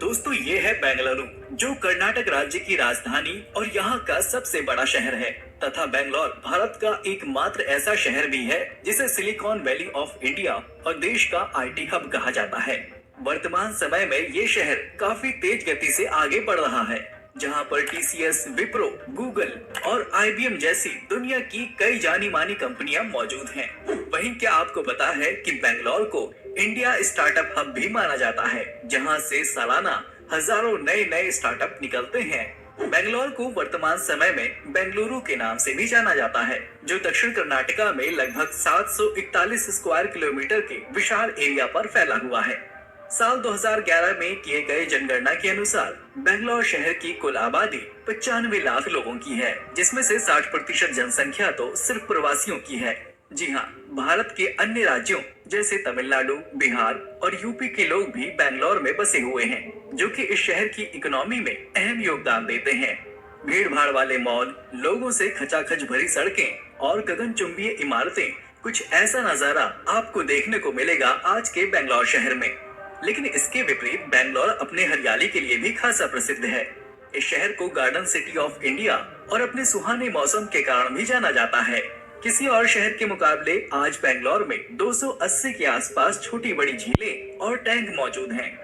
दोस्तों ये है बेंगलुरु, जो कर्नाटक राज्य की राजधानी और यहाँ का सबसे बड़ा शहर है। तथा बेंगलोर भारत का एकमात्र ऐसा शहर भी है जिसे सिलिकॉन वैली ऑफ इंडिया और देश का आईटी हब कहा जाता है। वर्तमान समय में ये शहर काफी तेज गति से आगे बढ़ रहा है, जहाँ पर टीसीएस, विप्रो, गूगल और आईबीएम जैसी दुनिया की कई जानी मानी कंपनियां मौजूद हैं। वहीं क्या आपको पता है कि बेंगलोर को इंडिया स्टार्टअप हब भी माना जाता है, जहां से सालाना हजारों नए नए स्टार्टअप निकलते हैं। बेंगलोर को वर्तमान समय में बेंगलुरु के नाम से भी जाना जाता है, जो दक्षिण कर्नाटका में लगभग 741 स्क्वायर किलोमीटर के विशाल एरिया पर फैला हुआ है। साल 2011 में किए गए जनगणना के अनुसार बेंगलोर शहर की कुल आबादी 95 लाख लोगों की है, जिसमें से 60% जनसंख्या तो सिर्फ प्रवासियों की है। जी हाँ, भारत के अन्य राज्यों जैसे तमिलनाडु, बिहार और यूपी के लोग भी बेंगलोर में बसे हुए हैं, जो कि इस शहर की इकोनॉमी में अहम योगदान देते हैं। भीड़ भाड़ वाले मॉल, लोगों से खचाखच भरी सड़कें और गगनचुंबी इमारतें, कुछ ऐसा नजारा आपको देखने को मिलेगा आज के बेंगलोर शहर में। लेकिन इसके विपरीत बेंगलोर अपने हरियाली के लिए भी खासा प्रसिद्ध है। इस शहर को गार्डन सिटी ऑफ इंडिया और अपने सुहाने मौसम के कारण भी जाना जाता है। किसी और शहर के मुकाबले आज बेंगलोर में 280 के आसपास छोटी बड़ी झीलें और टैंक मौजूद हैं।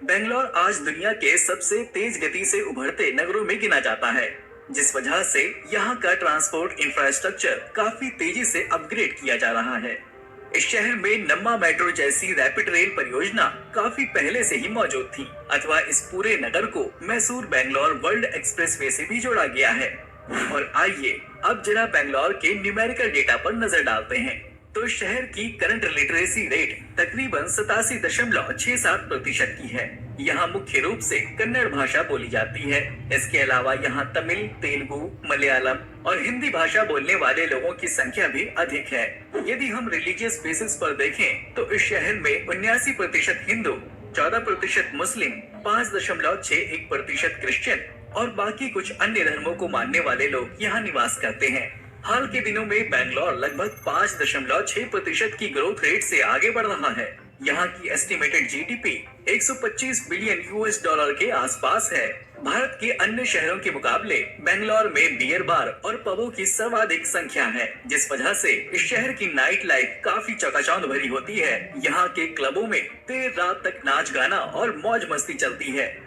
बेंगलोर आज दुनिया के सबसे तेज गति से उभरते नगरों में गिना जाता है, जिस वजह से यहाँ का ट्रांसपोर्ट इंफ्रास्ट्रक्चर काफी तेजी से अपग्रेड किया जा रहा है। इस शहर में नम्मा मेट्रो जैसी रैपिड रेल परियोजना काफी पहले से ही मौजूद थी, अथवा इस पूरे नगर को मैसूर बेंगलोर वर्ल्ड एक्सप्रेसवे से भी जोड़ा गया है। और आइए अब जरा बेंगलोर के न्यूमेरिकल डेटा पर नजर डालते हैं। तो शहर की करंट लिटरेसी रेट तकरीबन 87.67% की है। यहाँ मुख्य रूप से कन्नड़ भाषा बोली जाती है। इसके अलावा यहाँ तमिल, तेलुगु, मलयालम और हिंदी भाषा बोलने वाले लोगों की संख्या भी अधिक है। यदि हम रिलीजियस बेसिस पर देखें तो इस शहर में 79% हिंदू, 14% मुस्लिम, 5.61% क्रिश्चियन और बाकी कुछ अन्य धर्मों को मानने वाले लोग यहाँ निवास करते हैं। हाल के दिनों में बेंगलोर लगभग 5.6% की ग्रोथ रेट से आगे बढ़ रहा है। यहाँ की estimated GDP 125 billion US dollar के आसपास है। भारत के अन्य शहरों के मुकाबले बेंगलोर में बियर बार और पबों की सर्वाधिक संख्या है, जिस वजह से इस शहर की नाइट लाइफ काफी चकाचौंध भरी होती है। यहाँ के क्लबों में देर रात तक नाच गाना और मौज मस्ती चलती है।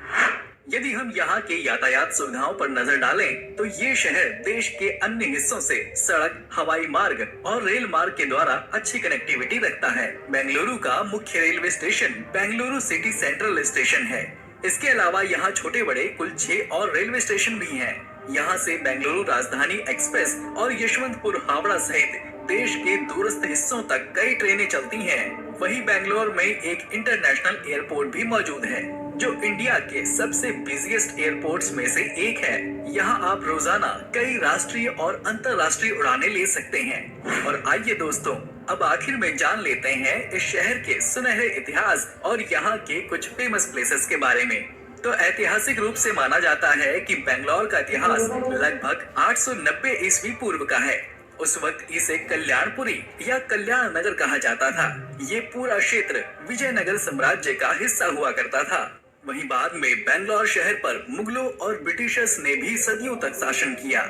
यदि हम यहाँ के यातायात सुविधाओं पर नजर डालें, तो ये शहर देश के अन्य हिस्सों से सड़क, हवाई मार्ग और रेल मार्ग के द्वारा अच्छी कनेक्टिविटी रखता है। बेंगलुरु का मुख्य railway station Bengaluru city central station है। इसके अलावा यहाँ छोटे बड़े कुल 6 और रेलवे स्टेशन भी हैं। यहाँ से बेंगलुरु राजधानी एक्सप्रेस और यशवंतपुर हावड़ा सहित देश के दूरस्थ हिस्सों तक कई ट्रेनें चलती हैं। वहीं बेंगलोर में एक इंटरनेशनल एयरपोर्ट भी मौजूद है, जो इंडिया के सबसे बिजिएस्ट एयरपोर्ट्स में से एक है। यहाँ आप रोजाना कई राष्ट्रीय और अंतर्राष्ट्रीय उड़ानें ले सकते हैं। और आइए दोस्तों, अब आखिर में जान लेते हैं इस शहर के सुनहरे इतिहास और यहाँ के कुछ फेमस प्लेसेस के बारे में। तो ऐतिहासिक रूप से माना जाता है कि बेंगलोर का इतिहास लगभग 890 ईस्वी पूर्व का है। उस वक्त इसे कल्याणपुरी या कल्याण नगर कहा जाता था। ये पूरा क्षेत्र विजयनगर साम्राज्य का हिस्सा हुआ करता था। वहीं बाद में बेंगलोर शहर पर मुगलों और ब्रिटिशर्स ने भी सदियों तक शासन किया।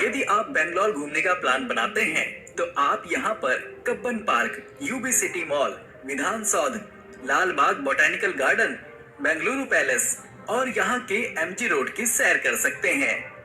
यदि आप बेंगलोर घूमने का प्लान बनाते हैं, तो आप यहाँ पर Cubbon park, UB city mall, Vidhana Soudha, Lal Bagh botanical garden, Bengaluru palace और यहाँ के एमजी रोड की सैर कर सकते हैं।